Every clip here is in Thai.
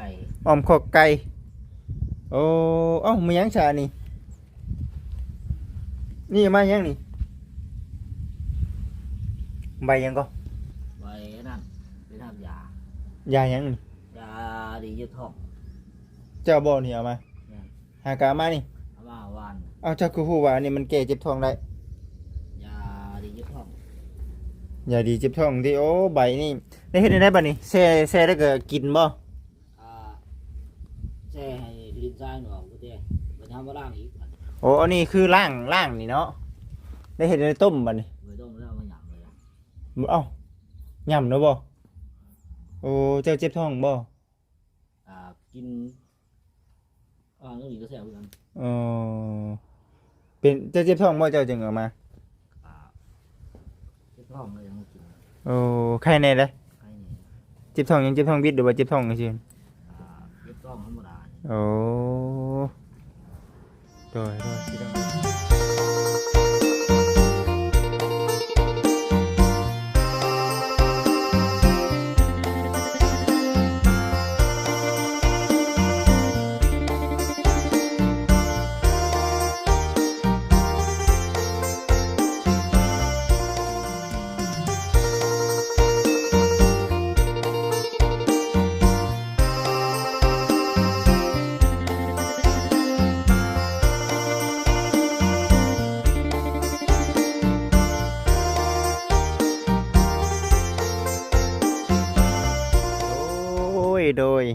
ก่อ้อมขอกไก่โอ้เอ้ามายังชานี่นี่มายังนี่ใบยังก็ใบนั่นไปทำยาย ายังนี่ ยาดียึดท้องเจ้าบ่นี่เอามาหากามานี่เอามาวัน เอาเจ้าคือผู้ว่านี่มันแก้เจ็บท้องได้ยาดียึดท้องยาดีเจ็บท้องที่โอ้ใบนี่ได้เฮ็ดได้บัดนี้แช่แล้วก็กินบ่แช่ให้ลิ้นซ้ายหนูออกก็ได้ไปทำว่าล่างอีกโอ้อันนี้คือล่างนี่เนาะได้เฮ็ดได้ต้มบัดนี้ไปต้มแล้วมาหยำเลยเอ้าย่ำเนาะบ่โอ้เจ้าเจ็บท้องบ่กินต้องดีก็แซ่บเหมือนกันเป็นเจ้าเจ็บท้องบ่เจ้าจึงเอามาเจ็บท้องเลยยังกินโอ้ใครแน่เด้อใครนี่เจ็บท้องยังเจ็บท้องบิดหรือว่าเจ็บท้องจังซี่เจ็บท้องธรรมดาโอ้โดยพี่น้องโดย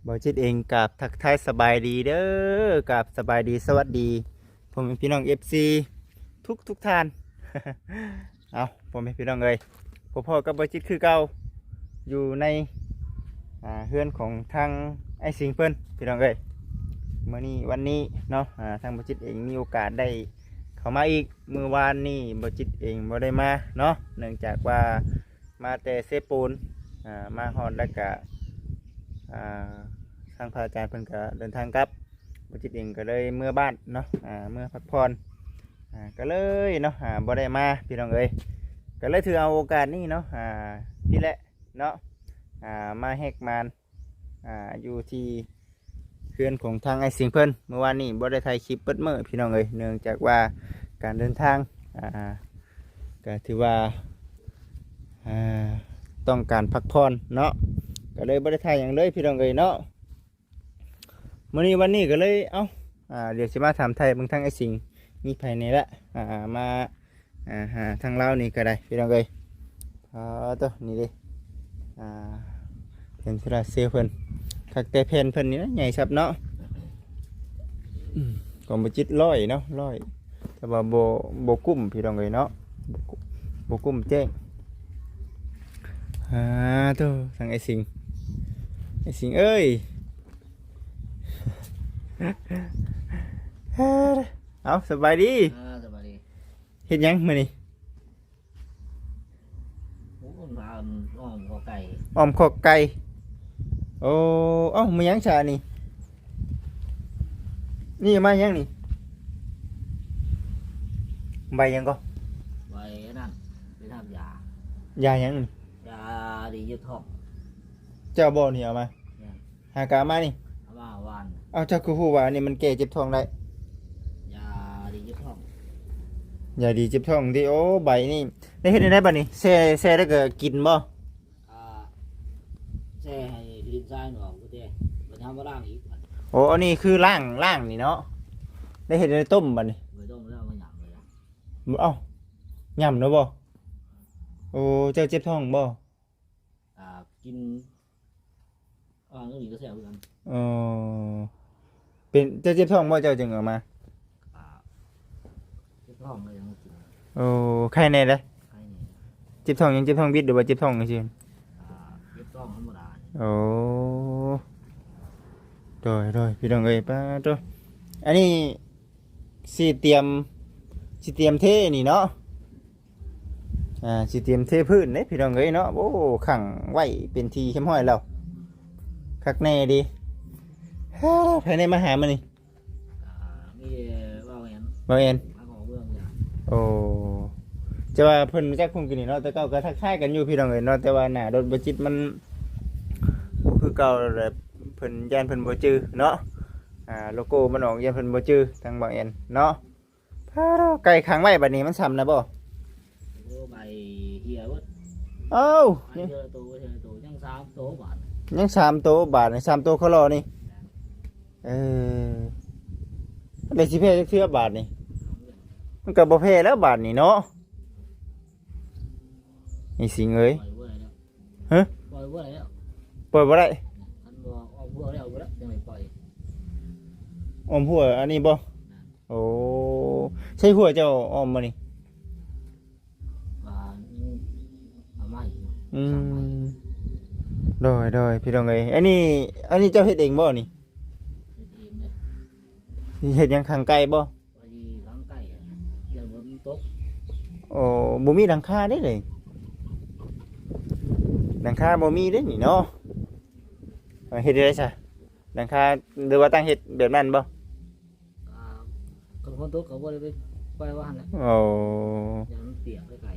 บ่จิตเองกับทักทายสบายดีเด้อกับสบายดีสวัสดีผมเป็นพี่น้อง FC ทุกท่าน เอาผมเป็นพี่น้องเลยพ่อกับบ่จิตคือเก่าอยู่ในเฮือนของทางไอ้สิงเพิ่นพี่น้องเลยมื้อนี้วันนี้เนาะทางบ่จิตเองมีโอกาสได้เข้ามาอีกมื้อวานนี้บ่จิตเองบ่ได้มาเนาะเนื่องจากว่ามาแต่เซปูนมาฮอดแล้วก็ทางพระอาจารย์เพิ่นก็เดินทางกลับบ่จิตเองก็เลยเมื่อบ้านเนาะเมื่อพักผ่อนก็เลยเนาะบ่ได้มาพี่น้องเอ้ยก็เลยถือเอาโอกาสนี้เนาะพี่แหละเนาะมาแฮกมานอยู่ที่เพื่อนของทางไอ้สิงเพิ่นเมื่อวานนี้บ่ได้ถ่ายคลิปเปิดมื้อพี่น้องเอ้ยเนื่องจากว่าการเดินทางก็ถือว่าต้องการพักผ่อนเนาะก็เลยบ่ได้ถ่ายอย่างเลยพี่น้องเอ้ยเนาะมื้อนี้วันนี้ก็เลยเดี๋ยวสิมาถามไทยเบิ่งทางไอ้สิงมีภายในละมาหาทางลาวนี่ก็ได้พี่น้องเอ้ยตัวนี่ดิเป็นสุราเซลเพิ่นคักแต่แผ่นเพิ่นนี่นะใหญ่ครับเนาะก็บ่จิตร้อยเนาะร้อยแต่ว่าบ่กุ้มพี่น้องเอ้ยเนาะบ่กุ้มแจ้งตัวทางไอ้สิงเอ้ย เอาสบายดีสบายดีเฮ็ดยังมื้อนี้มาอ้อมขอไก่อ้อมขอกไก่โอ้เอ้ามายังชานี่นี่มายังนี่ใบยังก็ใบนั่นไปทำยายังนี่ยาดียึดท้องเจ้าบ่นี่เอามาหากามานี่เอามาวัน เอาเจ้าคือผู้ว่านี่มันแก้เจ็บท้องได้ยาดียึดท้องยาดีเจ็บท้องที่โอ้ใบนี่ได้เฮ็ดได้บัดนี้แช่แล้วก็กินบ่แช่ให้ลิ้นซ้ายหนูออกก็ได้ไปทำว่าล่างอีกโอ้อันนี้คือล่างนี่เนาะได้เฮ็ดได้ต้มบัดนี้ไปต้มแล้วมาหยำเลยเอ้าย่ำเนาะบ่โอ้เจ้าเจ็บท้องบ่กินต้องดีก็แซ่บเหมือนกันเป็นเจ้าเจ็บท้องบ่เจ้าจึงเอามาเจ็บท้องเลยยังกินโอ้ใครแน่เด้อใครนี่เจ็บท้องยังเจ็บท้องบิดหรือว่าเจ็บท้องจังซี่เจ็บท้องธรรมดาโอ้โดยพี่น้องเอ้ยป้าตัวอันนี้สิเตรียมเทนี่เนาะสิเตรียมเทพื้นเด้พี่น้องเอ้ยเนาะโอ้ขังไว้เป็นทีเข้มห้อยแล้วคักแน่ดีภายในมาหามันนี่มีบ่เอ็นมาขอเบื้องอย่างโอ้จะว่าเพิ่นจักคงกินนี่เนาะแต่เก่าก็ทักทายกันอยู่พี่น้องเอ้ยเนาะแต่ว่าหน้ารถบ่จิตมันคือ เก่าแบบเพิ่นย่านเพิ่นบ่จื้อเนาะโลโก้มันออกย่านเพิ่นบ่จื้อทางบางแอนเนาะพาเราไก่ขังไว้บัดนี้มันซ้ำนะบ่ โอ้ใบเหี่ยวว่า เอ้า อันเจอตัวยังสามตัวบาท ยัง3ตัวบาทนี่3ตัวเขารอนี่เออได้สิเพจักเทื่อบาทนี่มันก็บ่แพ้แล้วบาทนี่เนาะนี่สิงเอ้ย ปล่อยเว้ยแล้ว ฮะ ปล่อยเว้ยแล้ว ปล่อยบ่ได้ อันบอกออกเว้ยแล้วยังไม่ปล่อย ออมหัวอันนี้บ่โอ้ใช่หัวเจ้าออมบ่นี่ ว่าเอาไม่ อืมโดยพี่น้องเอ้ยอันนี้เจ้าเฮ็ดเองบ่นี่ เองเนี่ย เฮ็ดหยังขังไก่บ่ พอดีหลังไก่อย่าบนตก โอ้บ่มีหลังคาได้เลยหลังคาบ่มีเด้นี่เนาะเฮ็ดได้ซะหลังคาหรือว่าตั้งเฮ็ดแบบนั้นบ่ คนคนตกเขาบ่ได้ไปว่าหั่นแหละ โอ้ ยังเปียกไปไก่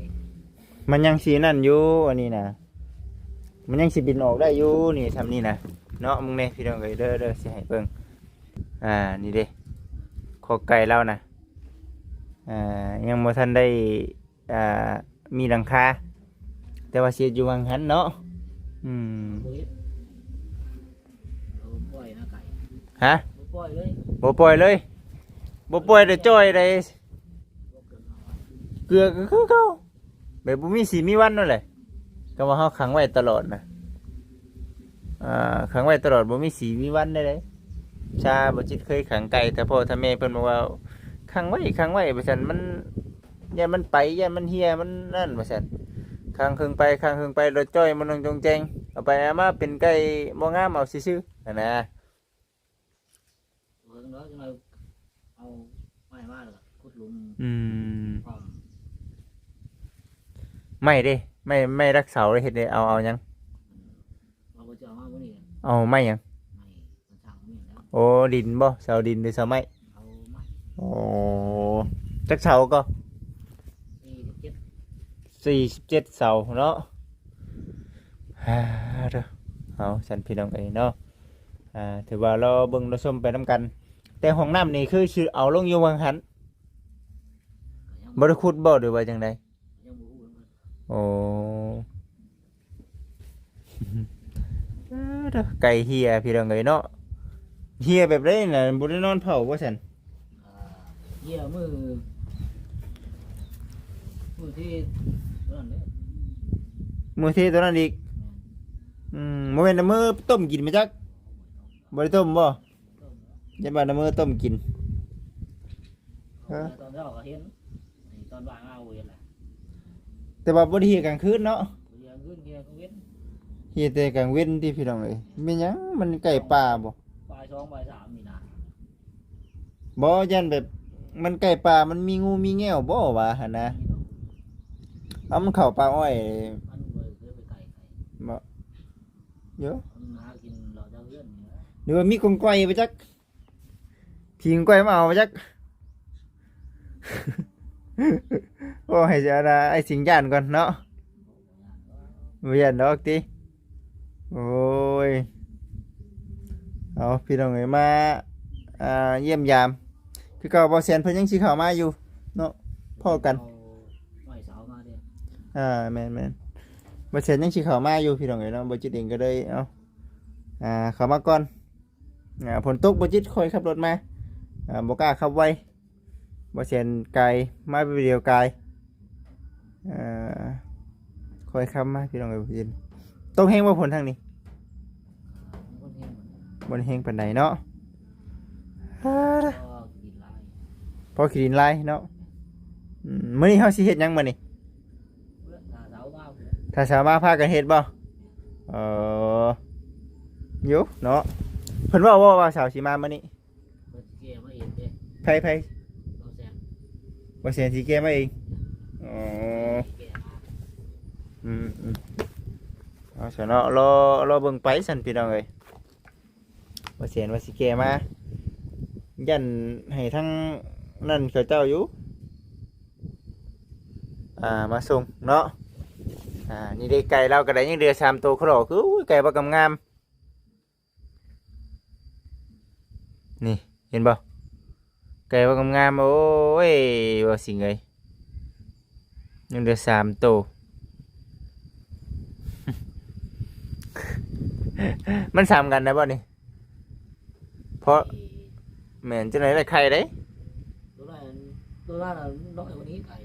มันยังสีนั่นอยู่อันนี้นะมันยังสิบินออกได้อยู่นี่ทำนี่นะเนาะมึงเนี่ยพี่น้องเอ้ยเด้อสิให้เบิ่งนี่เด้ขอไก่เรานะยังบ่ทันได้มีหลังคาแต่ว่าเสียอยู่วังหันเนาะอืม บ่เฮ็ดเอาปล่อยนะไก่ ฮะ บ่ปล่อยเลย บ่ปล่อยเลยบ่ปล่อยได้จ้อยได้ บ่เกินเอาไว้ เกลือก็คือเก่าแบบบ่มีสีมีวันนั่นแหละก็ว่าเฮาขังไว้ตลอดนะขังไว้ตลอดบ่มีสีมีวันได้เลยชาบ่จิตเคยขังไก่แต่พ่อถ้าแม่เพิ่นบอกว่าขังไว้ว่าซั่นมันอย่ามันไปอย่ามันเหี่ยมันนั่นว่าซั่นขังครึ่งไปรถจ้อยมันนงจงแจงเอาไปเอามาเป็นไก่บ่งามเอาซื่อๆนั่นนะ เพิ่งเนาะจังไดเอาไม้มาแล้วก็ขุดหลุม อืม พร้อม ไม่เด้ไม่รักเสาเลยเฮ็ดได้เอาหยัง เราบ่จะเอามาบ่นี่ เอาไม้หยัง ไม่มันช่างมีแล้ว โอ้ดินบ่เสาดินหรือเสาไม้ เอาไม้ โอ้จักเสาก็ 47 47เสาเนาะเด้อเอาฉันพี่น้องเอ้ยเนาะถือว่าเราเบิ่งเราชมไปนํกัน แต่ห้องน้ำนี่คือชื่อเอาลงอยู่วังหัน ก็ยัง บ่ได้ขุดบ่หรือว่าจังได ยังบ่ฮู้เหมือนกัน โอ้ เด้อไก่เฮียพี่น้องเอ้ยเนาะเฮียแบบไดน่ะบ่ได้นอนเผาบ่ซั่น เยี่ยมือที่นั่นเด้ มื้อที่ตัวนั้นอีกบ่แม่นมื้อต้มกินไหมจักบ่ได้ต้มบ่อย่าว่ามื้อต้มกิน ตอนเช้าก็เห็นตอนบ่ายมาเอาเห็นแหละ แต่ว่าบ่ได้เฮียกลางคืนเนาะ เรียนขึ้นเรียนก็เว้น เฮียแต่กลางเว้นที่พี่น้องเอ้ยแม่นหยังมันไก่ป่าบ่ บ่าย2บ่าย3นี่นะ บ่ยันแบบมันไก่ป่ามันมีงูมีแง่วบ่วะหั่นนะเอามันเข้าป่าอ้อย มันบ่เคยไปไกล บ่เยอะ มันหากินเราจะเอื้อนนี่นะ หรือว่ามีกงก้อยไปจักทิ้งก้อยมาเอาไปจัก โอ้ให้เจ้านะไอ้สิงย่านก่อนเนาะบ่ย่านดอกติโอ้ยเอาพี่น้องเอ้ยมาเยี่ยมยามคือเก่าบ่แซนเพิ่นยังสิเข้ามาอยู่เนาะพ้อกัน เอาไม้เสามาเด้อ แม่นบ่แซนยังสิเข้ามาอยู่พี่น้องเอ้ยเนาะบ่จิตเองก็เลยเอาเข้ามาก่อนฝนตกบ่จิตค่อยขับรถมาบ่กล้าขับไวบ่แซนไกลมาไปเดียวไกลค่อยขับมาพี่น้องเอ้ยบ่จิตตกแฮงบ่ฝนทางนี้ คนเห็นมัน บ่แฮงปานใดเนาะ ก็กินหลาย พอขี้ดินลายเนาะมื้อนี้เฮาสิเฮ็ดหยังมื้อนี้ เพื่อนหาเสามาเพื่อน ถ้าสามารถพากันเฮ็ดบ่อยู่เนาะเพิ่นว่าสาวสิมามื้อนี้ เพื่อนเกี่ยมาเองเด้ ไผ เราแซง บ่แซนสิแก้มาเองอ๋อ เกี่ยมา เอาซะเนาะรอเบิ่งไปสั่นพี่น้องเอ้ยบ่แซนว่าสิแก้มายันให้ทั้งนั่นเขาเจ้าอยู่มาส่งเนาะนี่ได้ไก่เราก็ได้ยังเดือ3ตัวเขาหรอกคืออุ้ยไก่บ่กำงาม นี่เห็นบ่ไก่ว่างามๆโอ้ยว่าสิไงยังเหลือ3ตัว มันซ้ำกันได้บ่นี่เพราะแม่นจังได๋ล่ะไข่เด้ ตัวนั้นlàน้อยกว่านี้ไก่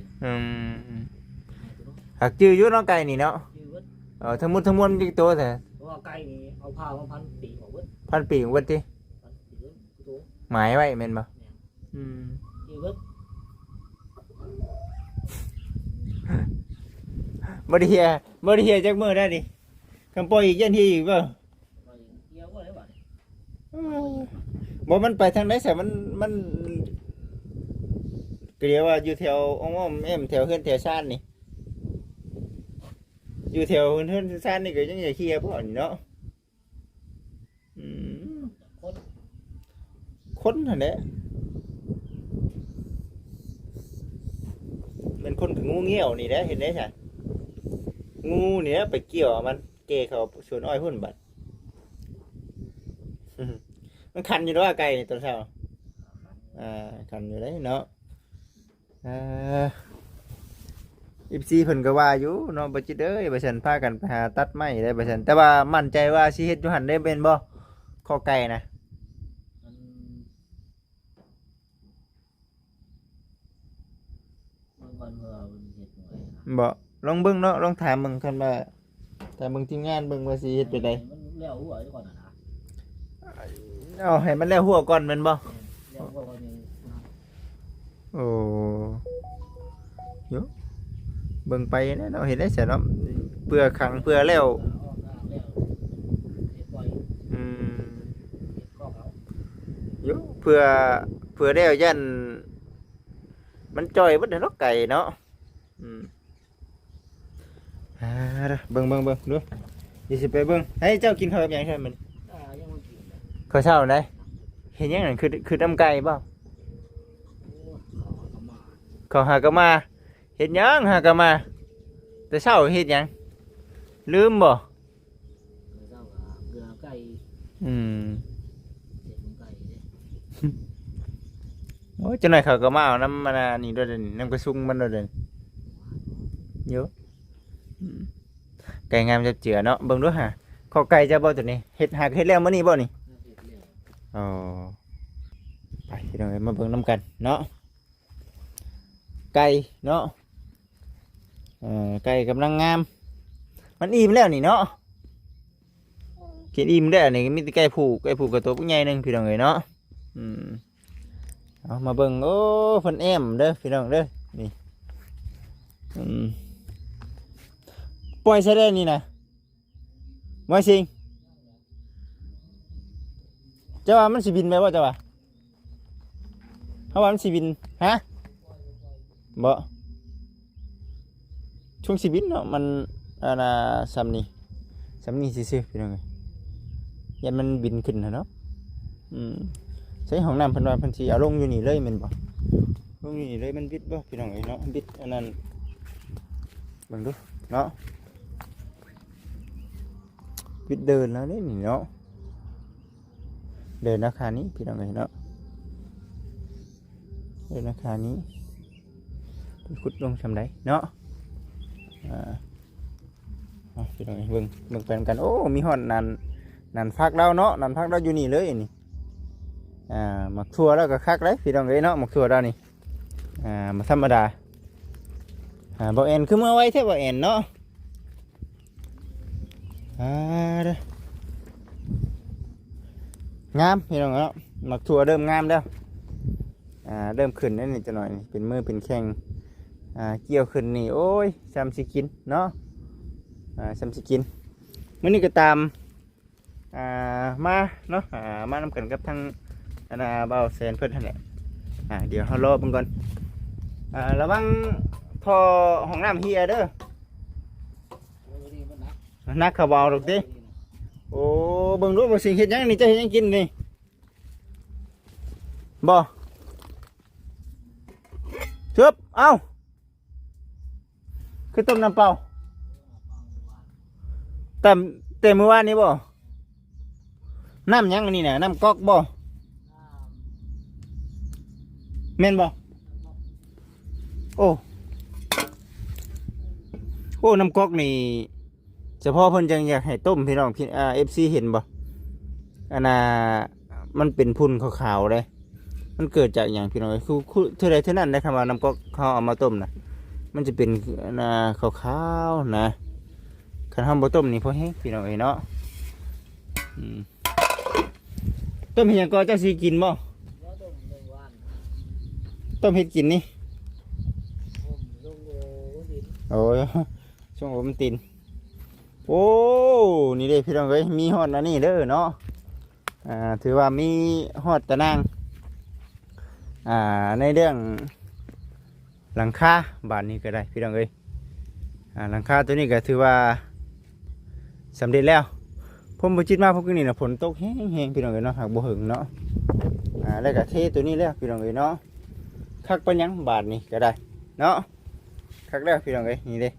หักจื้ออยู่เนาะไก่นี่เนาะ ยืด ทั้งหมดทั้งมวลมีกี่ตัวแท้ เพราะว่าไก่นี่เอาผ้ามาพันปีกออกเวิด พันปีกเบิดติ พันปีกตัว หมายไว้แม่นบ่อืม ยืดเวิด บ่ได้เฮียจักมื้อได้ดิคำปล่อยอีกยันที่อีกบ่ เกี่ยวก็ได้บ่ บ่มันไปทางไหนซะมันก็เรียกว่าอยู่แถวอ้อมๆแอมแถวเฮือนแถวชานนี่อยู่แถวเฮือนชานนี่ก็ยังอย่าเคลียร์บ่นี่เนาะอืม คน คนนั่นแหละเป็นคนกับงูเงี้ยวนี่แหละเห็นได้ใช่งูเนี่ยไปเกี่ยวมันเกะเขาสวนอ้อยพุ่นบัด มันคันอยู่ด้วยไก่นี่ตอนเช้าคันอยู่ได้เนาะอิบซีเพิ่นก็ว่าอยู่เนาะบ่จิตเอ้ยบ่ซั่นพากันไปหาตัดไม้ได้บ่ซั่นแต่ว่ามั่นใจว่าสิเฮ็ดอยู่หั่นได้เป็นบ่ข้อไก่นะ มันก่อนเมื่อมันเห็ดหน่วยนะ บ่ลองเบิ่งเนาะลองถามเบิ่งคันว่าแต่เบิ่งทีมงานเบิ่งว่าสิเฮ็ดไปได้ มันเลี้ยวหัวก่อนนะ เอาให้มันแล้วหัวก่อนแม่นบ่ เลี้ยวหัวก่อนนี่ โอ้ยเบิ่งไปนะเนาะเห็นได้ซะเนาะเพื่อขังเพื่อแล้ว อ้อมหน้าเลี้ยวเห็ดปล่อย อืม เห็ดข้อเขา อยู่เพื่อแล้วยันมันจ่อยเบิดเนาะไก่เนาะอืมเด้อเบิ่งดูสิสิไปเบิ่งให้เจ้ากินข้าวกับหยังใช่มั้ย ยังไม่กินเลย ข้าวเช้าได้เห็นหยังนั่นคือน้ำไก่บ่ เขาก็มา เขาหากะมาเฮ็ดหยังหากะมาแต่เช้าเฮ็ดหยังลืมบ่ เจ้าก็เกลือไก่ อืม เห็ดไก่เนี่ย โอ้ยจังได๋เขาก็มาเอาน้ำมันนี่ด้วยเด้อนี่น้ำกระซุงมันด้วยเด้อเยอะอืมไก่งามจะเจือเนาะเบิ่งดูหาข้อไก่จะบ่ตัวนี้เฮ็ดหากเฮ็ดแล้วมื้อนี้บ่นี่ เห็ดเลี้ยว อ๋อไปพี่น้องเอ้ยมาเบิ่งน้ำกันเนาะไก่เนาะไก่กำลังงามมันอิ่มแล้วนี่เนาะกินอิ่มได้วนี่มีแต่ไก่ผูกกับตัวผู้ใหญ่หนึงพี่น้องเอ้ยเนาะอืมเอามาเบิ่งโอ้เพิ่นแอมเด้อพี่น้องเด้อนี่อืมปล่อยใส่ได้นี่นะมาสิงเจ้าว่ามันสิบินไหมว่าเจ้าว่าเขาว่ามันสิบินฮะบ่ช่วงสิบินเนาะมันซ้ำนี่ซื่อๆพี่น้องเอ้ยยันมันบินขึ้นเนาะอืมใช้ห้องน้ำเพิ่นว่าเพิ่นสิเอาลงอยู่นี่เลยแม่นบ่ลงอยู่นี่เลยมันบิดบ่พี่น้องเอ้ยเนาะบิดอันนั้นเบิ่งดูเนาะบิดเดินแล้วนี่เนาะเดินราคานี้พี่น้องเอ้ยเนาะเดินราคานี้ขุดลงทำไรเนาะพี่น้องเอ้ยเบิ่งไปกันโอ้มีฮอดนันพักเราเนาะนันพักเราอยู่นี่เลยนี่หมักทั่วแล้วก็คักเลยพี่น้องเอ้ยเนาะหมักทั่วเรานี่มาธรรมดาบ่แอนคือเมื่อไว้แท้บ่แอนเนาะเด้องามพี่น้องเนาะหมักทั่วเริ่มงามแล้วเริ่มขึ้นแล้วนี่จะหน่อยเป็นมือเป็นแข้งเกี่ยวขึ้นนี่โอ้ยซ้ำสิกินเนาะซ้ำสิกินมื้อนี้ก็ตามมาเนาะมานำกันกับทางเบาแสนเพิ่นนั่นแหละเดี๋ยวเฮารอเบิ่งก่อนระวังท่อห้องน้ำเฮียเด้อนักเขาเบาดอกติโอ้เบิ่งดูบ่สิเฮ็ดหยังนี่จะเฮ็ดหยังกินนี่บ่ชึบเอ้าคือต้มน้ำเปล่าแต่เมื่อวานนี้บ่น้ำหยังอันนี้น่ะน้ำก๊อกบ่ แม่นบ่โอ้โอ้น้ำก๊อกนี่เฉพาะเพิ่นจังอยากให้ต้มพี่น้องพี่FC เห็นบ่อันน่ะมันเป็นพุ่นขาวๆเลยมันเกิดจากอย่างพี่น้องคือเท่าใดเท่านั้นได้คำว่าน้ำก๊อกเขาเอามาต้มนะมันจะเป็นขาวๆนะคันเฮาบ่ต้มนี่พอแห้งพี่น้องเนาะต้มเฮ็ดหยังก็เจ้าสิกินบ่ต้มเฮ็ดกินนี่โอ้ยช่วงโอมันตินโอ้นี่เด้พี่น้องเอ้ยมีฮอดอันนี้เด้อเนาะถือว่ามีฮอดตะนางในเรื่องหลังคาบ้านนี้ก็ได้พี่น้องเอ้ยหลังคาตัวนี้ก็ถือว่าสำเร็จแล้วผมบ่คิดว่าพวกนี้น่ะฝนตกแห้งๆพี่น้องเอ้ยเนาะหากบ่หึงเนาะแล้วก็เทตัวนี้แล้วพี่น้องเอ้ยเนาะคักปานหยังบาทนี้ก็ได้เนาะคักแล้วพี่น้องเอ้ยนี่เด้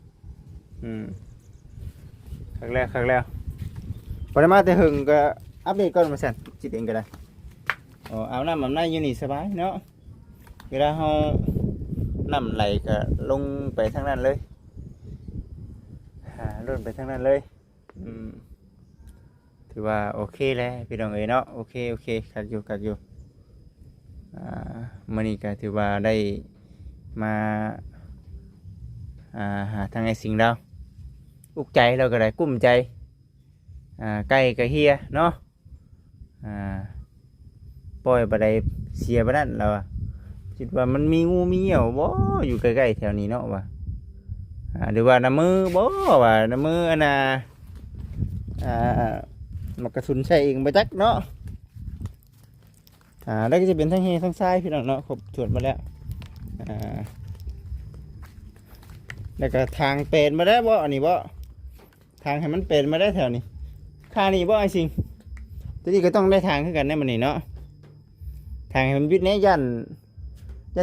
คักแล้วบ่ได้มาแต่หึงก็อัปเดตก่อนมาสั่นจิตเองก็ได้เอาน้ำมันอยู่นี่สบายเนาะเวลาเฮาน้ำไหลก็ลงไปทางนั้นเลยล่นไปทางนั้นเลยถือว่าโอเคแล้วพี่น้องเอ๋ยเนาะโอเคคักอยู่มื้อนี้ก็ถือว่าได้มาหาทางไอ้สิ่งเราอุกใจเราก็ได้กุ้มใจไก่ก็เฮียเนาะปล่อยบ่ได้เสียบ่นั่นเราคิดว่ามันมีงูมีเหี่ยวบ่อยู่ใกล้ๆแถวนี้เนาะว่าหรือว่าน้ำมือบ่ว่าน้ำมืออันน่ะมันกระสุนใส่เองไปจักเนาะแล้วก็จะเป็นทั้งเฮทั้งซ้ายพี่น้องเนาะครบถ้วนมาแล้วแล้วก็ทางเป็นมาได้บ่อันนี้บ่ทางให้มันเป็นมาได้แถวนี้ค่านี้บ่ไอ้สิงทีนี้ก็ต้องได้ทางขึ้นกันได้มันนี่เนาะทางให้มันวิดแน่ยั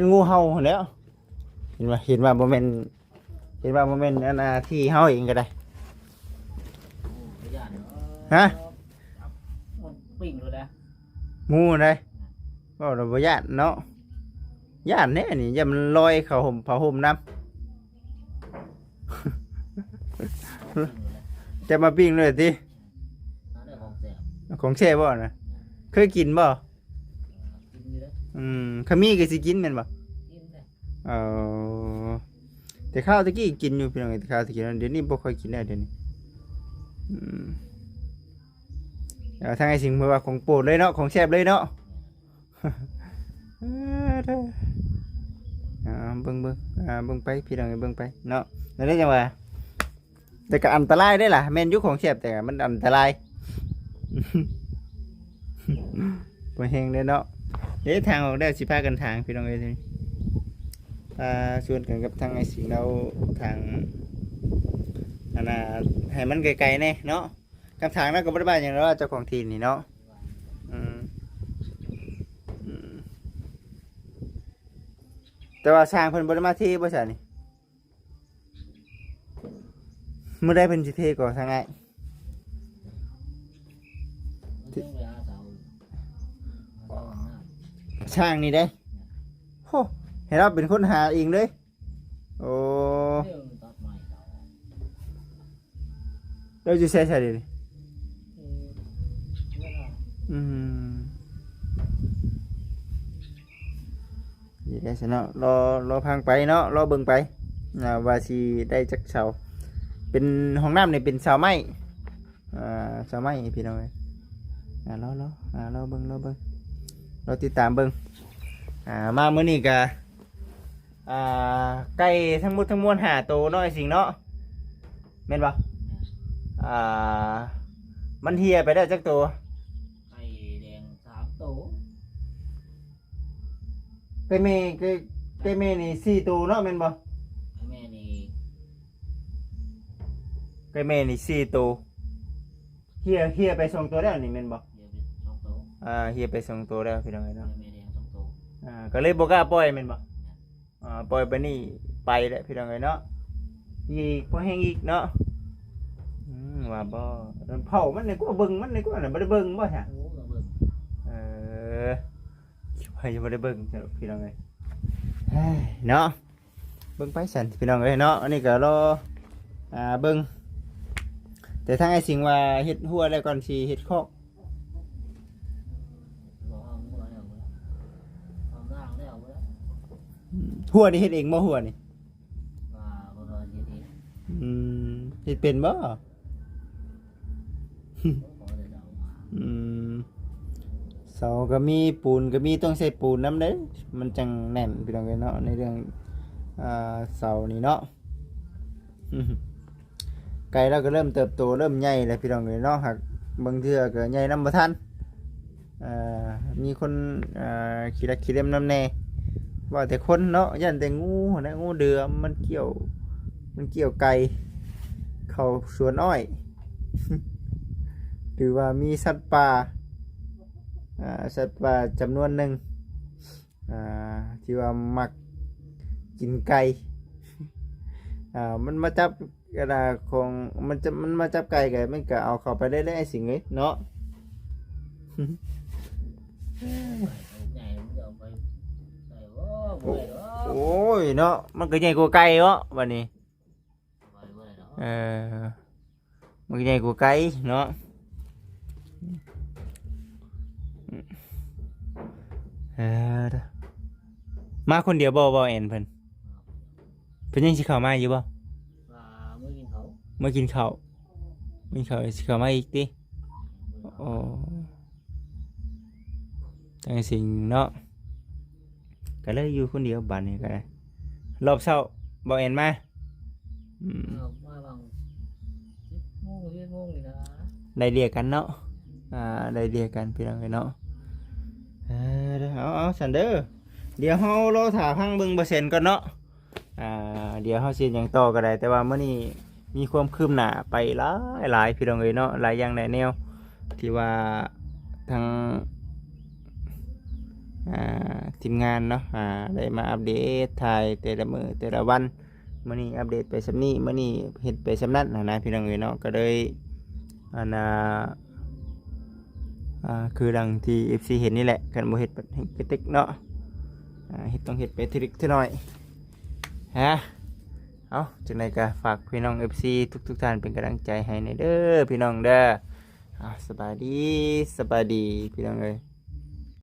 นงูเห่าแล้วเห็นว่าโมเมนอันที่เห่าเองก็ได้ฮะปิ่งเลยนะงูได้ก็เราบ่ย่านเนาะย่านแน่นี่อย่ามันลอยเขาห่มผ้าห่มน้ำจะมาปิ้งเลยทีของแช่บ่นะเคยกินบ่ขมิ้นก็สิกินแม่นบ่แต่ข้าวตะกี้กินอยู่พี่น้องแต่ข้าวตะกี้เดี๋ยวนี้บ่ค่อยกินแล้วเดี๋ยวนี้ทางไอ้สิ่งเมื่อว่าของโปรดเลยเนาะของแซ่บเลยเนาะเบิ่งไปพี่น้องเบิ่งไปเนาะแล้วได้จังว่าแต่ก็อันตรายได้ล่ะแม่นอยู่ของแซ่บแต่มันอันตรายบ่แฮงเด้เนาะเดี๋ยวทางออกได้สิพากันทางพี่น้องเอ้ยชวนกันกับทางไอ้สิ่งเราทางอันน่ะให้มันไกลๆแน่เนาะกับทางนั้นก็บ่ได้บ้านอย่างเราเจ้าของที่นี่เนาะแต่ว่าสร้างเพิ่นบ่ได้มาที่บ่ใช่นี่มื้อใดเพิ่นสิเทก่อทางไงช่างนี่ได้โหให้เราเป็นคนหาเองเลยโอ้เราจะใช้ดินี่ได้สิเนาะรอพังไปเนาะรอเบิ่งไปว่าสิได้จักเสาเป็นห้องน้ำนี่เป็นเสาไม้เสาไม้พี่น้องเอ้ยรอเบิ่งเราติดตามเบิ่งมามื้อนี้ก็ไก่ทั้งหมดทั้งมวล5ตัวเนาะไอ้สิ่งเนาะแม่นบ่มันเหี่ยไปได้จักตัวไก่แดง3ตัวไก่แม่นี่4ตัวเนาะแม่นบ่แม่นี่ไก่แม่นี่4ตัวเหี่ยไป2ตัวแล้วนี่แม่นบ่เหี่ยไป2ตัวแล้วพี่น้องเนาะแม่แดง2ตัวก็เลยบ่กล้าปล่อยแม่นบ่ปล่อยไปนี่ไปแล้วพี่น้องเนาะอีกบ่แห้งอีกเนาะว่าบ่เผามันนี่ก็เบิ่งมันนี่ก็น่ะบ่ได้เบิ่งบ่ซะโอ้ก็เบิ่งไปบ่ได้เบิ่งพี่น้องเอ้ย เฮ้ยเนาะเบิ่งไปสั่นพี่น้องเอ้ยเนาะอันนี้ก็รอเบิ่งแต่ทางไอ้สิงว่าเฮ็ดหัวแล้วก่อนสิเฮ็ดคอก บอกเอาหัวแล้วบ่เอาร่างแล้วบ่ หัวนี่เฮ็ดเองบ่หัวนี่ ว่าบ่รอเฮ็ดเอง อืมเฮ็ดเป็นบ่ บ่ได้เอามา อืมเสาก็มีปูนก็มีต้องใช้ปูนนำเด้มันจังแน่นพี่น้องเอ้ยเนาะในเรื่องเสานี่เนาะอืมไก่เราก็เริ่มเติบโตเริ่มใหญ่แล้วพี่น้องเอ้ยเนาะหากบางเทื่อก็ใหญ่นำบ่ทันมีคนขี้รักขี้เล่มนำแน่ว่าแต่คนเนาะยันแต่งูนะงูเดือมมันเกี่ยวไก่เข้าสวนอ้อย หรือว่ามีสัตว์ป่าจำนวนหนึ่งที่ว่ามักกินไก่ มันมาจับกระดาของมันมาจับไก่กันมันก็เอาเข้าไปได้ไอ้สิ่งนี้เนาะ ใหญ่มันจะเอาไปใส่บ่บ่ได้หรอก โอ้ยเนาะมันก็ใหญ่กว่าไก่เนาะวันนี้ บ่ได้หรอก มันก็ใหญ่กว่าไก่เนาะมาคนเดียวบ่แอนเพิ่นยังสิเข้ามาอยู่บ่ ว่ามื้อกินเขา มากินข้าวสิเข้ามาอีกติโอ้จังสิ่งเนาะก็เลยอยู่คนเดียวบัดนี้ก็ได้รอบเช้าบ่แอนมาเอามาบาง10 โมง 11 โมงนี่นะ ได้เรียกกันเนาะได้เรียกกันพี่น้องเนาะเอาสันเด้อเดี๋ยวเฮารอถ่าพังเบิ่งเปอร์เซ็นต์ก่อนเนาะเดี๋ยวเฮาสิหยังต่อก็ได้แต่ว่ามื้อนี้มีความคืบหน้าไปหลายพี่น้องเอ้ยเนาะหลายอย่างหลายแนวที่ว่าทางทีมงานเนาะได้มาอัปเดตถ่ายแต่ละมื้อแต่ละวันมื้อนี้อัปเดตไปซำนี้มื้อนี้เฮ็ดไปซำนั้นนะพี่น้องเอ้ยเนาะก็เลยคือดังที่ FC เห็นนี่แหละกันบ่เฮ็ดกระติกเนาะเฮ็ดต้องเฮ็ดไปทีเล็กทีน้อยฮะเอาจังไดก็ฝากพี่น้อง FC ทุกท่านเป็นกำลังใจให้ในเด้อพี่น้องเด้อสบายดีพี่น้องเอ้ย